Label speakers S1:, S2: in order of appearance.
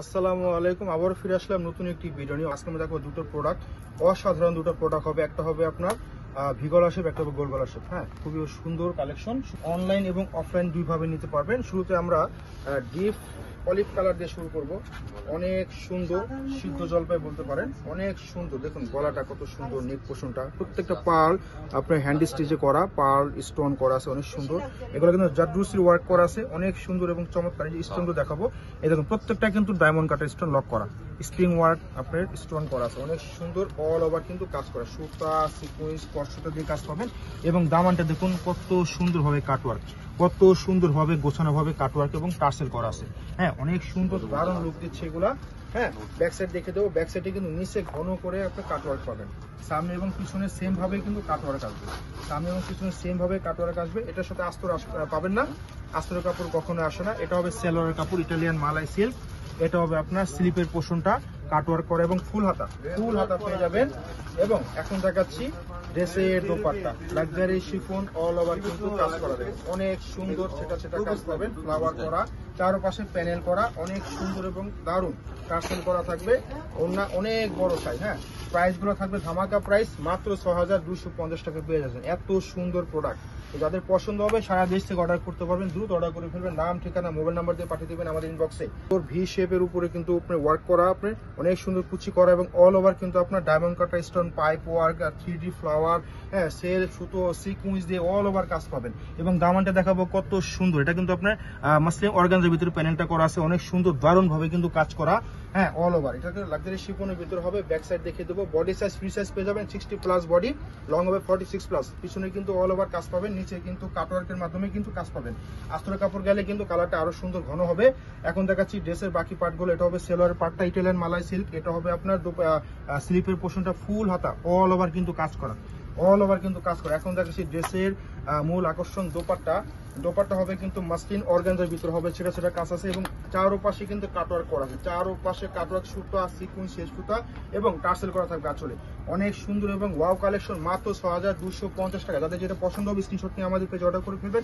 S1: আসসালামু আলাইকুম। আবার ফিরে আসলাম নতুন একটি ভিডিও নিয়ে। আজকে আমরা দেখবো দুটো প্রোডাক্ট, অসাধারণ দুটো প্রোডাক্ট হবে। একটা হবে আপনার ভিগলা শেপ, একটা হবে গোল গলা শেপ। হ্যাঁ, খুবই সুন্দর কালেকশন, অনলাইন এবং অফলাইন দুইভাবে নিতে পারবেন। শুরুতে আমরা ডিপ অলিভ কালার দিয়ে শুরু করব। অনেক সুন্দর, সিদ্ধ জলপাই বলতে পারেন, অনেক সুন্দর। দেখুন গলাটা কত সুন্দর, নেক পোষণটা, প্রত্যেকটা পার্ল আপনার হ্যান্ড স্টিচে করা, পার্ল স্টোন করা আছে, অনেক সুন্দর। এগুলো কিন্তু জারদৌসির ওয়ার্ক করা আছে, অনেক সুন্দর এবং চমৎকার। এই যে স্টোনগুলো দেখাবো, এই দেখুন প্রত্যেকটা কিন্তু ডায়মন্ড কাটার স্টোন লক করা, স্প্রিং ওয়ার্ক আপনার স্টোন করা আছে, অনেক সুন্দর। অল ওভার কিন্তু কাজ করা, সুতা সিকোয়েন্স স্পর্শতা দিয়ে কাজ পাবেন। এবং দামানটা দেখুন কত সুন্দরভাবে কাটওয়ার্ক, কত সুন্দরভাবে গোছানোভাবে কাটওয়ার্ক এবং টার্সেল করা আছে। হ্যাঁ, অনেক সুন্দর, দারুণ লুক দিচ্ছে এগুলা। হ্যাঁ, ব্যাক সাইড দেখে দেবো। ব্যাক সাইডে কিন্তু নিচে ঘন করে আপনি কাটওয়ার্ক পাবেন, সামনে এবং পিছনে সেম ভাবে কিন্তু কাটওয়ার্ক আসবে, সামনে এবং পিছনে সেম ভাবে কাটওয়ার্ক আসবে। এটার সাথে আস্তর পাবেন না, আস্তরের কাপড় কখনো আসে না। এটা হবে সেলোয়ারের কাপড়, ইটালিয়ান মালাই সিল্ক। এটা হবে আপনার স্লিপের পোর্শনটা কাটওয়ার্ক করা এবং ফুল হাতা পেয়ে যাবেন। এবং এখন দেখাচ্ছি ড্রেসের dupatta, luxury chiffon all over কিন্তু কাজ করা যাবে, অনেক সুন্দর। সেটা কাজ পাবেন, ফ্লাওয়ার করা, চারপাশে প্যানেল করা, অনেক সুন্দর এবং দারুণ টার্সেল করা থাকবে। ওড়না অনেক বড় সাইজ। হ্যাঁ, প্রাইস গুলো থাকবে ধামাকা প্রাইস, মাত্র 6250 টাকা পেয়ে যাচ্ছেন। এত সুন্দর প্রোডাক্ট, যাদের পছন্দ হবে সারা দেশ থেকে অর্ডার করতে পারবেন। দ্রুত অর্ডার করে ফেলবেন, নাম ঠিকানা মোবাইল নাম্বার দিয়ে পাঠিয়ে দেবেন আমাদের ইনবক্সে। তোর ভি শেপের উপরে কিন্তু আপনার ওয়ার্ক করা, আপনার অনেক সুন্দর কুচি করা এবং অল ওভার কিন্তু আপনার ডায়মন্ড কাটা stone, pipe work, 3D flower, হ্যাঁ সেল সুতো সিকুয়েন্স দিয়ে অল ওভার কাজ পাবেন। এবং দামানটা দেখাবো কত সুন্দর। এটা কিন্তু আপনার মাসলিন অর্গানজার ভিতরে প্যানেলটা করা আছে, অনেক সুন্দর দারুণ ভাবে কিন্তু কাজ করা। হ্যাঁ, অল ওভার এটা লাক্সারি শিফনের ভিতরে হবে। ব্যাক সাইড দেখিয়ে দেবো, বডি সাইজ ফ্রি সাইজ পেয়ে যাবেন 60+ বডি, লং হবে 46+। পিছনে কিন্তু অল ওভার কাজ পাবেন, নিচে কিন্তু কাটওয়ার্কের মাধ্যমে কিন্তু কাজ পাবেন। আস্তরের কাপড় গেলে কিন্তু কালারটা আরো সুন্দর ঘন হবে। এখন দেখাচ্ছি ড্রেসের বাকি পার্টগুলো। এটা হবে সেলোয়ার পার্টটা ইটালিয়ান মালাই সিল্ক। এটা হবে আপনার স্লিপের পোর্শনটা ফুল হাতা, অল ওভার কিন্তু কাজ করা, অল ওভার কিন্তু কাজ করা। এখন দেখাচ্ছি ড্রেসের মূল আকর্ষণ দোপাট্টা হবে কিন্তু মাসলিন অর্গানজার ভিতরে হবে, সেটা কাজ আছে। এবং চারোপাশে কিন্তু কাটওয়ার্ক করা আছে, চারোপাশে কাটওয়ার্ক, সুতা সিকুয়েন্স শেষ সুতা এবং টার্সেল করা থাকবে আঁচলে। অনেক সুন্দর এবং ওয়াও কালেকশন, মাত্র 6250 টাকা। যাদের যেটা পছন্দ হবে স্ক্রিনশট নিয়ে আমাদের পেজে অর্ডার করে ফেলবেন।